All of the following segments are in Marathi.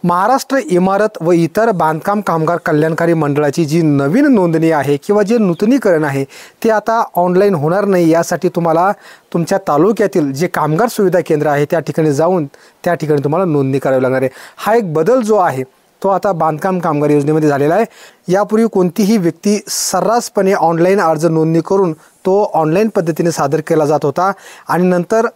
महाराष्ट्र इमारत व इतर बांधकाम कामगार कल्याणकारी मंडळाची जी नवीन नोंदणी आहे किंवा जे नूतनीकरण आहे ते आता ऑनलाईन होणार नाही। यासाठी तुम्हाला तुमच्या तालुक्यातील जे कामगार सुविधा केंद्र आहे त्या ठिकाणी जाऊन त्या ठिकाणी तुम्हाला नोंदणी करावी लागणार आहे। हा एक बदल जो आहे तो आता बांधकाम कामगार योजनेमध्ये झालेला आहे। यापूर्वी कोणतीही व्यक्ती सर्रासपणे ऑनलाईन अर्ज नोंदणी करून तो ऑनलाईन पद्धतीने सादर केला जात होता आणि नंतर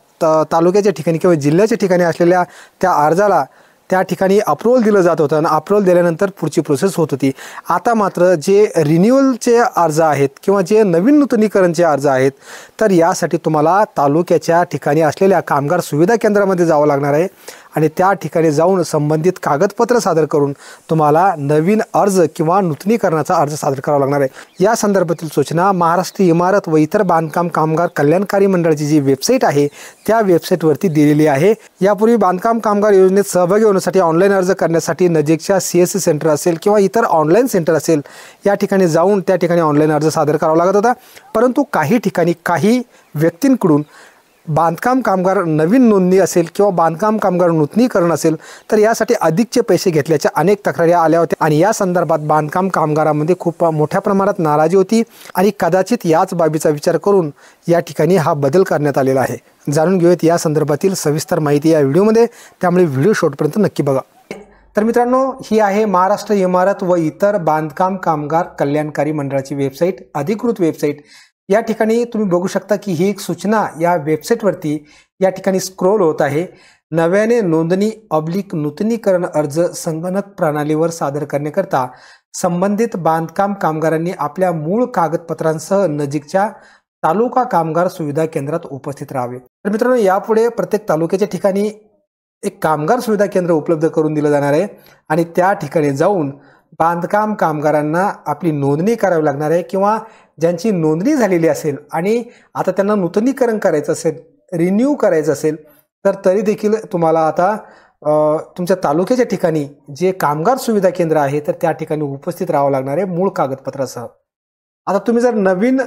तालुक्याच्या ठिकाणी किंवा जिल्ह्याच्या ठिकाणी असलेल्या त्या अर्जाला त्या ठिकाणी अप्रूवल दिलं जात होतं आणि अप्रूवल दिल्यानंतर पुढची प्रोसेस होत होती। आता मात्र जे रिन्यूअलचे अर्ज आहेत किंवा जे नवीन नूतनीकरणचे अर्ज आहेत तर यासाठी तुम्हाला तालुक्याच्या ठिकाणी असलेल्या कामगार सुविधा केंद्रामध्ये जावं लागणार आहे आणि त्या ठिकाणी जाऊन संबंधित कागदपत्र सादर करून तुम्हाला नवीन अर्ज किंवा नूतनीकरणाचा अर्ज सादर करावा लागणार आहे। या संदर्भातील सूचना महाराष्ट्र इमारत व इतर बांधकाम कामगार कल्याणकारी मंडळाची जी वेबसाईट आहे त्या वेबसाईटवरती दिलेली आहे। यापूर्वी बांधकाम कामगार योजनेत सहभागी होण्यासाठी ऑनलाईन अर्ज करण्यासाठी नजीकच्या सीएससी सेंटर असेल किंवा इतर ऑनलाईन सेंटर असेल या ठिकाणी जाऊन त्या ठिकाणी ऑनलाईन अर्ज सादर करावा लागत होता। परंतु काही ठिकाणी काही व्यक्तींकडून बांधकाम कामगार नवीन नोंदणी असेल किंवा बांधकाम कामगार नूतनीकरण असेल तर यासाठी अधिकचे पैसे घेतल्याच्या अनेक तक्रारी आल्या होत्या आणि या संदर्भात बांधकाम कामगारांमध्ये खूप मोठ्या प्रमाणात नाराजी होती आणि कदाचित याच बाबीचा विचार करून या ठिकाणी हा बदल करण्यात आलेला आहे। जाणून घेऊयात या संदर्भातील सविस्तर माहिती या व्हिडिओमध्ये, त्यामुळे व्हिडिओ शेवटपर्यंत नक्की बघा। तर मित्रांनो, ही आहे महाराष्ट्र इमारत व इतर बांधकाम कामगार कल्याणकारी मंडळाची वेबसाईट, अधिकृत वेबसाईट। या ठिकाणी तुम्ही बघू शकता की ही एक सूचना या वेबसाईटवरती या ठिकाणी स्क्रोल होत आहे। नव्याने नोंदणी नूतनीकरण अर्ज संगणक प्रणालीवर सादर करण्याकरता संबंधित बांधकाम कामगारांनी आपल्या मूळ कागदपत्रांसह नजीकच्या तालुका कामगार सुविधा केंद्रात उपस्थित राहावे। तर मित्रांनो, यापुढे प्रत्येक तालुक्याच्या ठिकाणी एक कामगार सुविधा केंद्र उपलब्ध करून दिलं जाणार आहे आणि त्या ठिकाणी जाऊन बांधकाम कामगारांना आपली नोंदणी करावी लागणार आहे किंवा ज्यांची नोंदणी झालेली असेल आणि आता त्यांना नूतनीकरण करायचं असेल, रिन्यू करायचं असेल तर तरी देखील तुम्हाला आता तुमच्या तालुक्याच्या ठिकाणी जे कामगार सुविधा केंद्र आहे तर त्या ठिकाणी उपस्थित राहावं लागणार आहे मूळ कागदपत्रासह। आता तुम्ही जर नवीन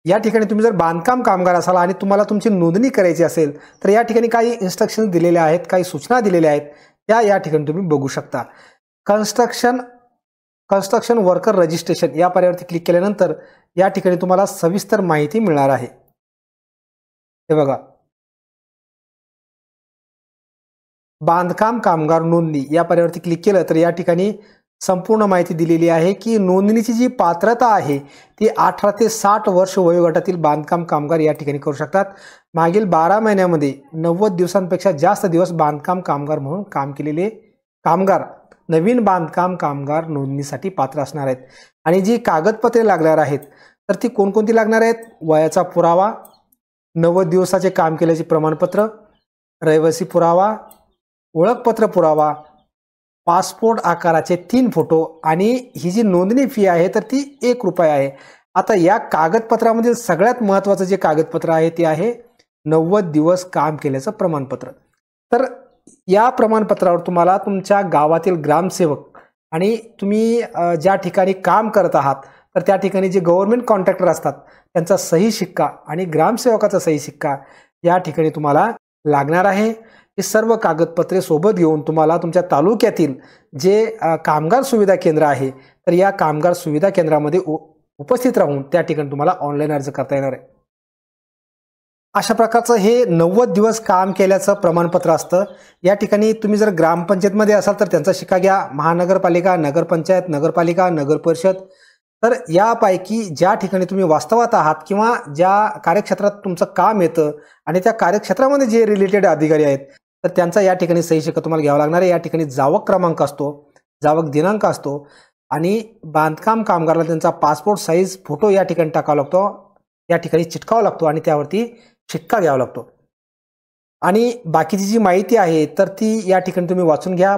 या ठिकाणी तुम्ही जर बांधकाम कामगार असाल आणि तुम्हाला तुमची नोंदणी करायची असेल तर या ठिकाणी काही इन्स्ट्रक्शन्स दिलेल्या आहेत, काही सूचना दिलेल्या आहेत, त्या या ठिकाणी तुम्ही बघू शकता। कन्स्ट्रक्शन वर्कर रजिस्ट्रेशन या पर्यायावरती क्लिक केल्यानंतर या ठिकाणी तुम्हाला सविस्तर माहिती मिळणार आहे। हे बघा, बांधकाम कामगार नोंदणी या पर्यायावरती क्लिक केलं तर या ठिकाणी संपूर्ण माहिती दिलेली आहे की नोंदणीची जी पात्रता आहे ती 18 ते 60 वर्ष वयोगटातील बांधकाम कामगार या ठिकाणी करू शकतात। मागील 12 महिन्यामध्ये 90 दिवसांपेक्षा जास्त दिवस बांधकाम कामगार म्हणून काम केलेले कामगार नवीन बांधकाम कामगार नोंदणीसाठी पात्र असणार आहेत। आणि जी कागदपत्रे लागणार आहेत तर ती कोणकोणती लागणार आहेत? वयाचा पुरावा, 90 दिवसाचे काम केल्याचे प्रमाणपत्र, रहिवासी पुरावा, ओळखपत्र पुरावा, पासपोर्ट आकाराचे 3 फोटो आणि ही जी नोंदणी फी आहे तर ती ₹1 आहे। आता या कागदपत्रामधील सगळ्यात महत्त्वाचं जे कागदपत्र आहे ते आहे 90 दिवस काम केल्याचं प्रमाणपत्र। तर या प्रमाणपत्रावर तुम्हाला तुमच्या गावातील ग्रामसेवक आणि तुम्ही ज्या ठिकाणी काम करत आहात तर त्या ठिकाणी जे गव्हर्नमेंट कॉन्ट्रॅक्टर असतात त्यांचा सही शिक्का आणि ग्रामसेवकाचा सही शिक्का या ठिकाणी तुम्हाला लागणार आहे। हे सर्व कागदपत्रे सोबत घेऊन तुम्हाला तुमच्या तालुक्यातील जे कामगार सुविधा केंद्र आहे तर या कामगार सुविधा केंद्रामध्ये उपस्थित राहून त्या ठिकाणी तुम्हाला ऑनलाईन अर्ज करता येणार आहे। अशा प्रकारचं हे 90 दिवस काम केल्याचं प्रमाणपत्र असतं। या ठिकाणी तुम्ही जर ग्रामपंचायतमध्ये असाल तर त्यांचा शिक्का घ्या, महानगरपालिका, नगरपंचायत, नगरपालिका, नगरपरिषद, तर यापैकी ज्या ठिकाणी तुम्ही वास्तवात आहात किंवा ज्या कार्यक्षेत्रात तुमचं काम येतं आणि त्या कार्यक्षेत्रामध्ये जे रिलेटेड अधिकारी आहेत तर त्यांचा या ठिकाणी सही शिक्का तुम्हाला घ्यावा लागणार आहे। या ठिकाणी जावक क्रमांक असतो, जावक दिनांक असतो आणि बांधकाम कामगाराला त्यांचा पासपोर्ट साईज फोटो या ठिकाणी टाकावा लागतो, या ठिकाणी चिटकावा लागतो आणि त्यावरती शिक्का घ्यावा लागतो। आणि बाकीची जी माहिती आहे तर ती या ठिकाणी तुम्ही वाचून घ्या।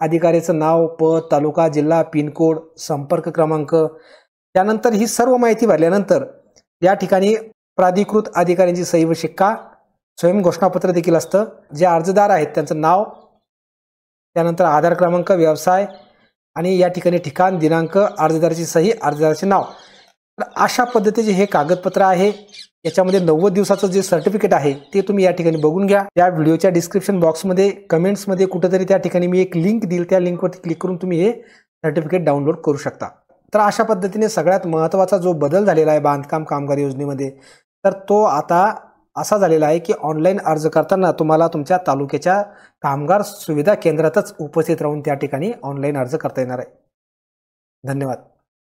अधिकाऱ्याचं नाव, पद, तालुका, जिल्हा, पिनकोड, संपर्क क्रमांक, त्यानंतर ही सर्व माहिती भरल्यानंतर या ठिकाणी प्राधिकृत अधिकाऱ्यांची सही व शिक्का, स्वयं घोषणापत्र देखील असतं। जे अर्जदार आहेत त्यांचं नाव, त्यानंतर आधार क्रमांक, व्यवसाय आणि या ठिकाणी ठिकाण, दिनांक, अर्जदाराची सही, अर्जदाराचे नाव। तर अशा पद्धतीचे हे कागदपत्र आहे. याच्यामध्ये 90 दिवसाचं जे सर्टिफिकेट आहे ते तुम्ही या ठिकाणी बघून घ्या. या व्हिडिओच्या डिस्क्रिप्शन बॉक्समध्ये कमेंट्समध्ये कुठेतरी त्या ठिकाणी मी एक लिंक देईल, त्या लिंकवरती क्लिक करून तुम्ही हे सर्टिफिकेट डाउनलोड करू शकता. तर अशा पद्धतीने सगळ्यात महत्त्वाचा जो बदल झालेला आहे बांधकाम कामगार योजनेमध्ये, तर तो आता असा झालेला आहे की ऑनलाईन अर्ज करताना तुम्हाला तुमच्या तालुक्याच्या कामगार सुविधा केंद्रातच उपस्थित राहून त्या ठिकाणी ऑनलाईन अर्ज करता येणार आहे. धन्यवाद.